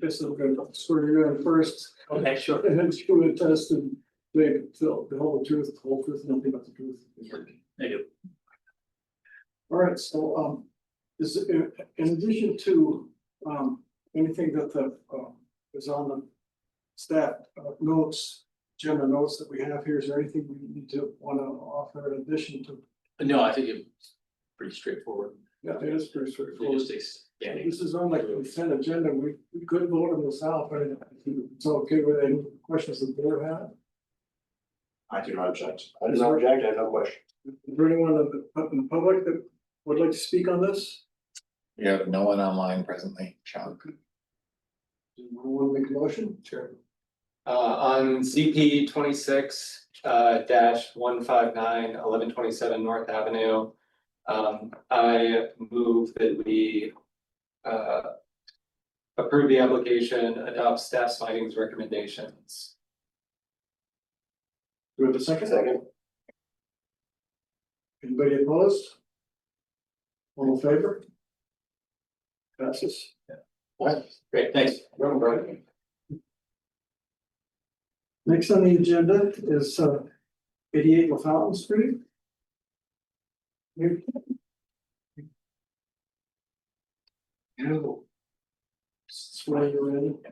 This is going to swear you in first. Okay, sure. And then you would test and make the whole truth, nothing but the truth. Thank you. All right, so is in addition to anything that the is on the staff notes, agenda notes that we have here, is there anything we need to want to offer in addition to? No, I think it's pretty straightforward. Yeah, it is pretty straightforward. Logistics. Yeah. This is on like the consent agenda. We could vote on this out, but it's okay with any questions the board had. I do not object. I do not object. I have no question. Is there anyone in the public that would like to speak on this? We have no one online presently, Sean. Do you want to make a motion? Sure. On CP 26 -159 1127 North Avenue. I move that we approve the application, adopt staff's findings, recommendations. Do we have a second? Second. Anybody opposed? All in favor? Passes. Great, thanks. Next on the agenda is 88 Lafountain Street. Swear you in.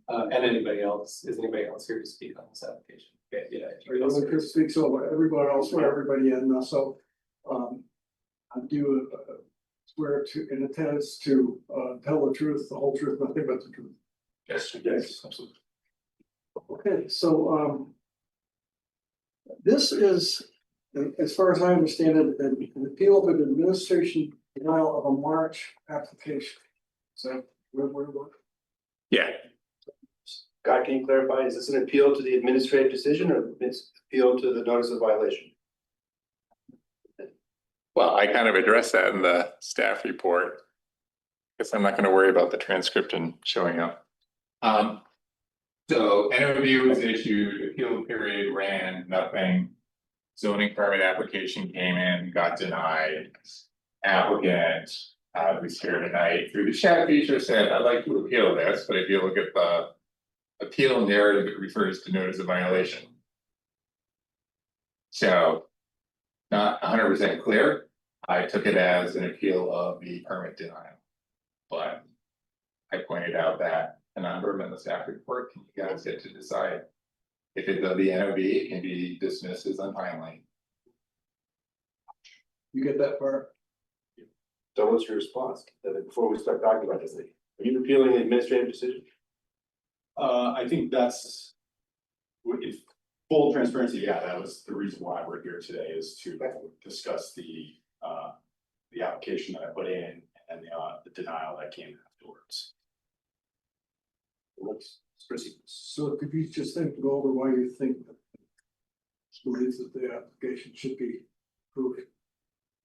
And anybody else, is anybody else here to speak on this application? Okay, yeah. Or you want to speak, so everybody else, swear everybody in, so I do swear to in attendance to tell the truth, the whole truth, nothing but the truth. Yes, Yes. absolutely. Okay, so this is, as far as I understand it, an appeal of an administration denial of a March application. So where? Yeah, Scott, can you clarify, is this an appeal to the administrative decision or it's appeal to the notice of violation? well, I kind of addressed that in the staff report. Guess I'm not gonna worry about the transcription showing up. So NOV was issued, appeal period ran, nothing. Zoning permit application came in, got denied. Applicant, was here tonight through the chat feature said, I'd like to appeal this, but if you look at the appeal narrative, it refers to notice of violation. So not 100% clear. I took it as an appeal of the permit denial. But I pointed out that conundrum in the staff report, and you guys get to decide if it's of the NOV, it can be dismissed as untimely. You get that part? So what's your response before we start talking about this thing? Are you appealing the administrative decision? I think that's, if full transparency, yeah, that was the reason why we're here today, is to discuss the application that I put in and the denial that came afterwards. Let's proceed. So could you just go over why you think that believes that the application should be approved?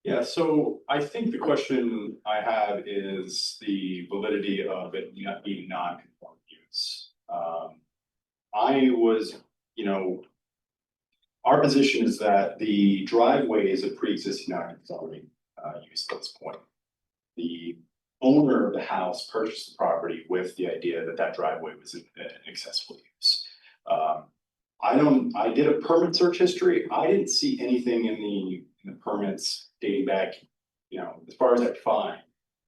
Yeah, so I think the question I have is the validity of it not being non-conforming use. I was, our position is that the driveway is a pre-existing non-conforming use at this point. The owner of the house purchased the property with the idea that that driveway was an accessible use. I did a permit search history. I didn't see anything in the permits dating back, as far as I could find,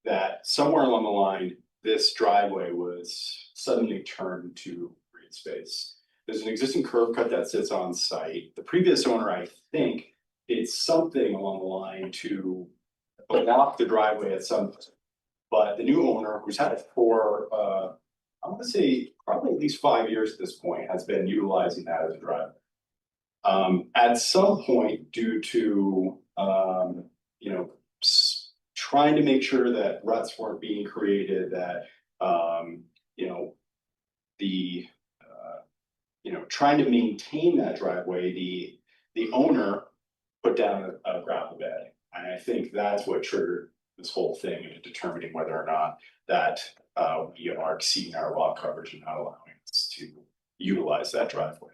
that somewhere along the line, this driveway was suddenly turned to green space. There's an existing curb cut that sits on site. The previous owner, I think, did something along the line to block the driveway at some point. But the new owner, who's had it for, I want to say probably at least 5 years at this point, has been utilizing that as a driveway. At some point, due to, trying to make sure that ruts weren't being created, that, trying to maintain that driveway, the owner put down a gravel bed. And I think that's what triggered this whole thing in determining whether or not that we are exceeding our lot coverage and not allowing us to utilize that driveway.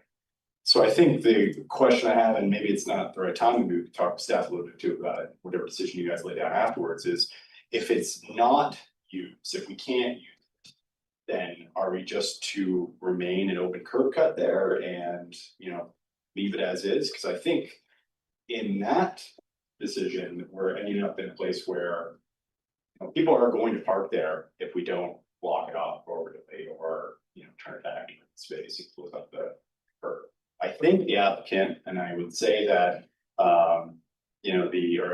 So I think the question I have, and maybe it's not the right time, maybe we could talk to staff a little bit too about it, whatever decision you guys lay down afterwards, is if it's not used, if we can't use it, then are we just to remain an open curb cut there and, leave it as is? Because I think in that decision, we're ending up in a place where people are going to park there if we don't block it off overly or, turn it back into space and close up the curb. I think the applicant, and I would say that, I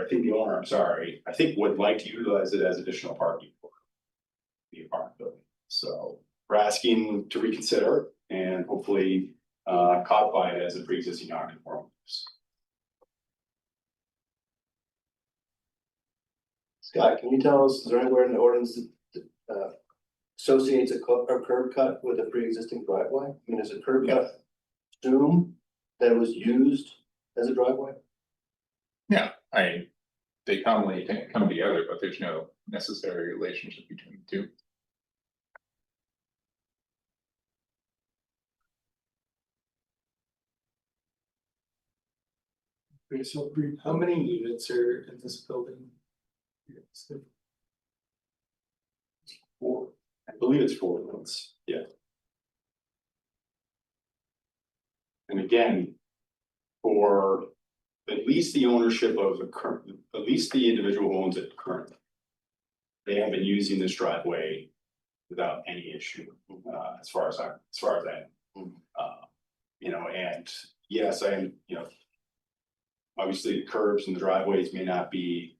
think the owner, I'm sorry, I think would like to utilize it as additional parking for the apartment building. So we're asking to reconsider and hopefully codify it as a pre-existing non-conforming use. Scott, can you tell us, is there anywhere in the ordinance that associates a curb cut with a pre-existing driveway? I mean, is a curb cut assume that it was used as a driveway? Yeah, they commonly come together, but there's no necessary relationship between the two. Okay, so How many units are in this building? Four, I believe it's 4 months, yeah. And again, for at least the ownership of the current, at least the individual who owns it currently, they have been using this driveway without any issue, as far as I and yes, obviously the curbs and the driveways may not be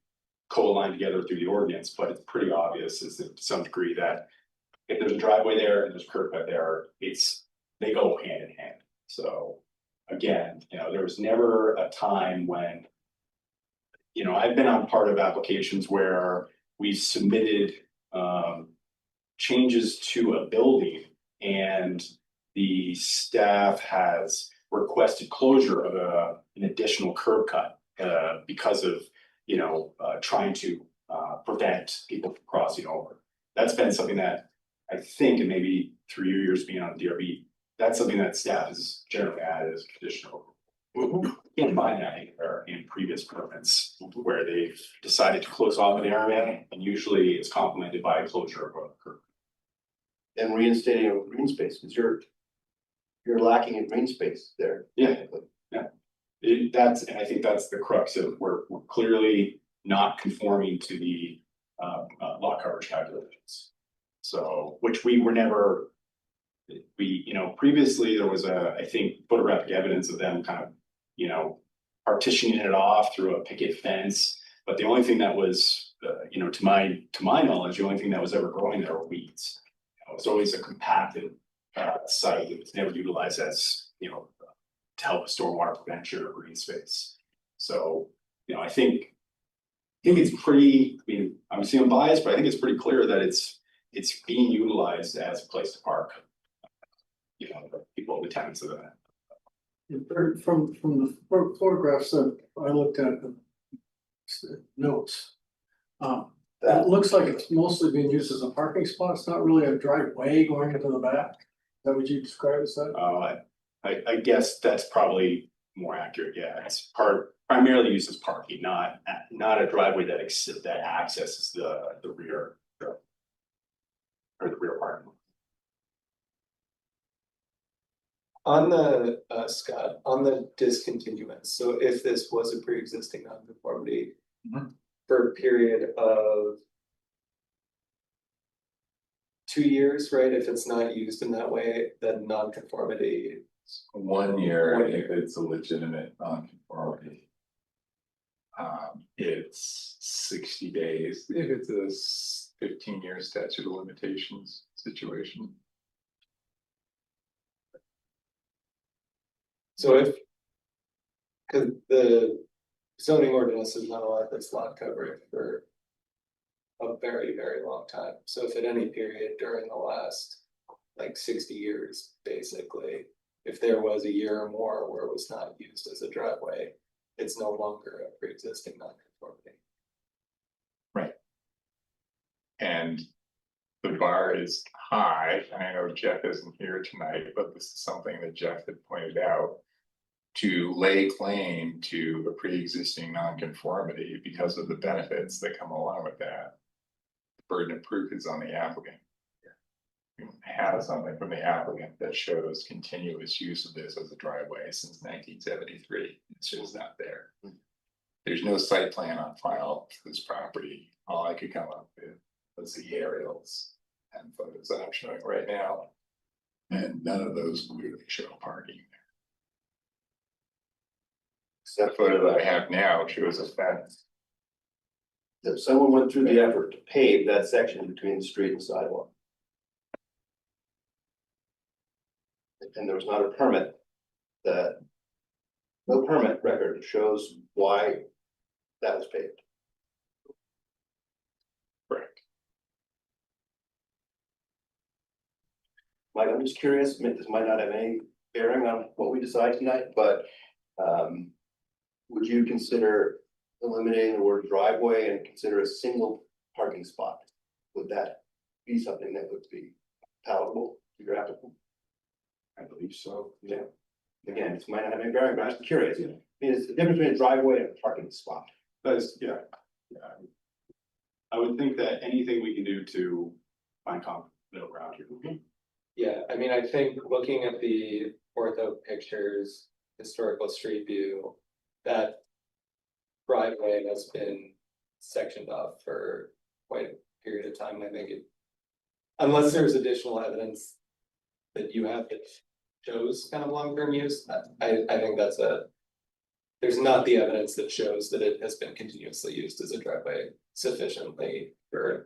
co-aligned together through the ordinance, but it's pretty obvious is that to some degree that if there's a driveway there and there's a curb cut there, they go hand in hand. So again, there was never a time when, I've been on part of applications where we submitted changes to a building and the staff has requested closure of an additional curb cut because of, trying to prevent people from crossing over. That's been something that I think, and maybe through your years being on the DRB, that's something that staff has generally added as conditional. Can't find that anywhere in previous permits where they've decided to close off an area, and usually it's complemented by a closure of a curb. And reinstating a green space, because you're lacking in green space there. Yeah. And I think that's the crux of we're clearly not conforming to the lot coverage calculations. So, which we were never, previously there was I think photographic evidence of them kind of, partitioning it off through a picket fence. But the only thing that was, to my knowledge, the only thing that was ever growing there were weeds. It was always a compacted site. It was never utilized as, to help with stormwater prevention or green space. So, I think it's pretty, obviously I'm biased, but I think it's pretty clear that it's being utilized as a place to park. The tenants of that. from the photographs that I looked at, the notes. It looks like it's mostly being used as a parking spot. It's not really a driveway going into the back. Is that what you describe as that? I guess that's probably more accurate. Yeah, it's primarily used as parking, not a driveway that accesses the rear or the rear parking. On the, Scott, on the discontinuance, so if this was a pre-existing nonconformity for a period of 2 years, right? If it's not used in that way, then nonconformity. 1 year, if it's a legitimate non-conformity. It's 60 days, if it's a 15-year statute of limitations situation. So because the zoning ordinance does not allow this lot coverage for a very, very long time. So if at any period during the last 60 years, basically, if there was a year or more where it was not used as a driveway, it's no longer a pre-existing nonconformity. Right. And the bar is high, and I know Jeff isn't here tonight, but this is something that Jeff had pointed out. to lay claim to a pre-existing nonconformity because of the benefits that come along with that. The burden of proof is on the applicant. You have something from the applicant that shows continuous use of this as a driveway since 1973. It's just not there. There's no site plan on file for this property. All I could come up with was the aerials and photos that I'm showing right now. And none of those clearly show parking. The photo that I have now shows a fence. If someone went through the effort to pave that section between the street and sidewalk. And there was not a permit, that no permit record shows why that was paved. Correct. Mike, I'm just curious, I mean, this might not have any bearing on what we decide tonight, but would you consider eliminating the word driveway and consider a single parking spot? Would that be something that would be palatable to your applicant? I believe so. Yeah. Again, this might not have any bearing, but I'm just curious, I mean, it's the difference between a driveway and a parking spot. That's, yeah. I would think that anything we can do to find common middle ground here. Yeah, I mean, I think looking at the ortho pictures, historical street view, that driveway has been sectioned off for quite a period of time. I think it, unless there's additional evidence that you have that shows kind of long-term use, I think that's there's not the evidence that shows that it has been continuously used as a driveway sufficiently for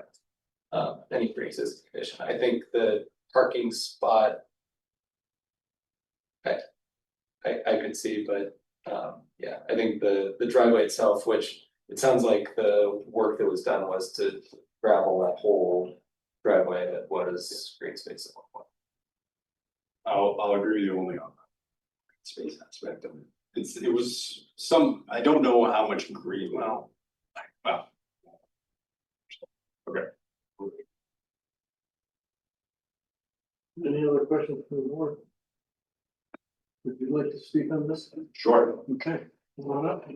any pre-existing condition. I think the parking spot I could see, but yeah, I think the driveway itself, which it sounds like the work that was done was to gravel that whole driveway that was green space at one point. I'll agree with you only on that space aspect of it. It was some, I don't know how much green, well. Okay. Any other questions from the board? Would you like to speak on this? Sure. Okay, come on up.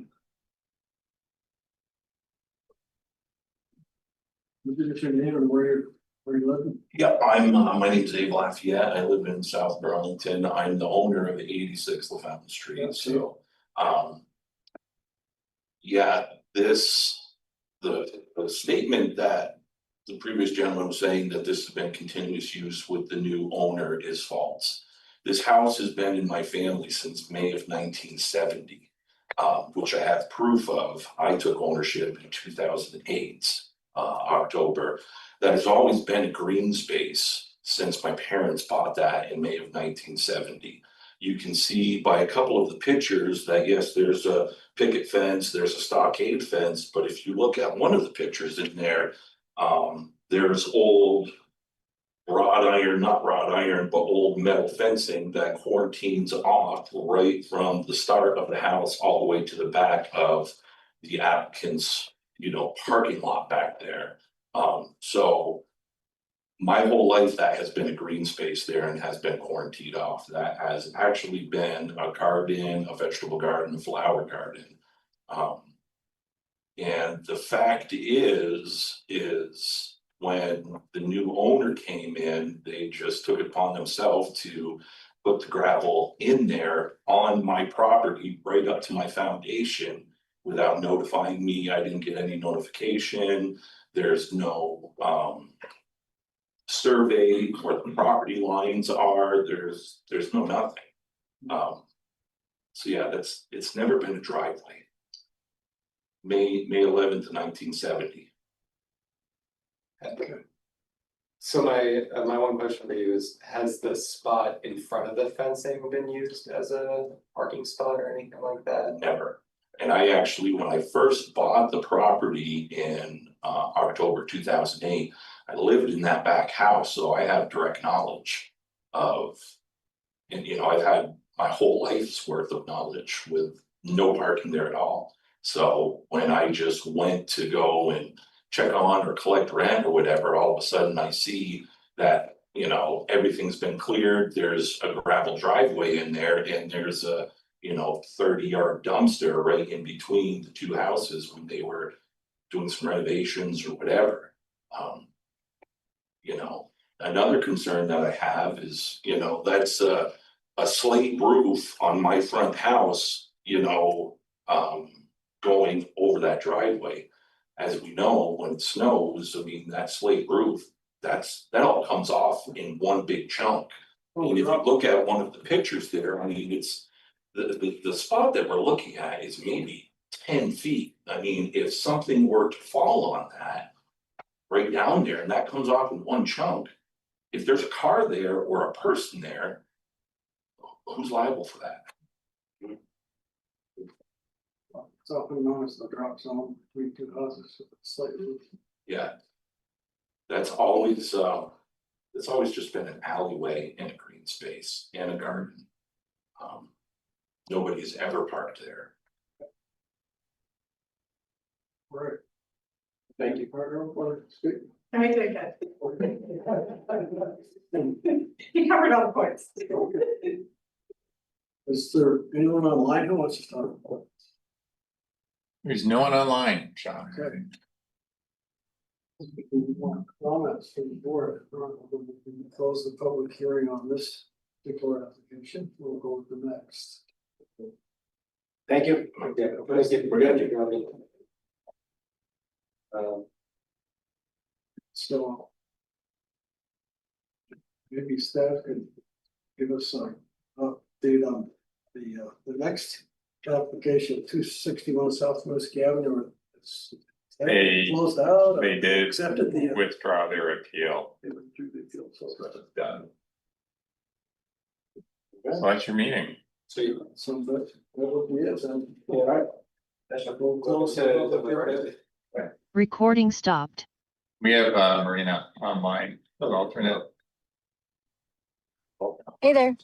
Give us your name and where you living? Yeah, my name's Abe Lafayette. I live in South Burlington. I'm the owner of 86 Lafountain Street, so, yeah, the statement that the previous gentleman was saying that this has been continuous use with the new owner is false. This house has been in my family since May of 1970, which I have proof of. I took ownership in 2008, October. That has always been a green space since my parents bought that in May of 1970. You can see by a couple of the pictures that yes, there's a picket fence, there's a stockade fence, but if you look at one of the pictures in there, there's old wrought iron, not wrought iron, but old metal fencing that quarantines off right from the start of the house all the way to the back of the applicant's, parking lot back there. So my whole life that has been a green space there and has been quarantined off. That has actually been a garden, a vegetable garden, a flower garden. And the fact is when the new owner came in, they just took it upon themselves to put the gravel in there on my property right up to my foundation without notifying me. I didn't get any notification. There's no survey where the property lines are. There's no nothing. So yeah, it's never been a driveway. May 11th, 1970. Okay. So my one question for you is, has the spot in front of the fencing been used as a parking spot or anything like that? Never. And I actually, when I first bought the property in October 2008, I lived in that back house, so I have direct knowledge of, and I've had my whole life's worth of knowledge with no parking there at all. So when I just went to go and check on or collect rent or whatever, all of a sudden I see that, everything's been cleared. There's a gravel driveway in there and there's a, 30-yard dumpster right in between the two houses when they were doing some renovations or whatever. Another concern that I have is, that's a slate roof on my front house, going over that driveway. As we know, when it snows, I mean, that slate roof, that all comes off in one big chunk. And if you look at one of the pictures there, I mean, it's the spot that we're looking at is maybe 10 feet. I mean, if something were to fall on that right down there and that comes off in one chunk, if there's a car there or a person there, who's liable for that? It's often known as the drop zone between two houses, slightly. Yeah. That's always just been an alleyway and a green space and a garden. Nobody's ever parked there. Right. Thank you, partner, for speaking. I mean, good. He covered all the points. Is there anyone online who wants to talk about it? There's no one online, Sean. Okay. Comments from the board, we close the public hearing on this particular application, we'll go with the next. Thank you. Yeah, we're good. So. Maybe staff could give us some update on the next application, 261 South Winooski Avenue. They- Closed out. They did Accepted the. withdraw their appeal. They withdrew the appeal, so that's Done. So that's your meeting. so that would be it, and. All right. We'll close the public hearing. Recording stopped. We have Marina online, as alternate. Hey there.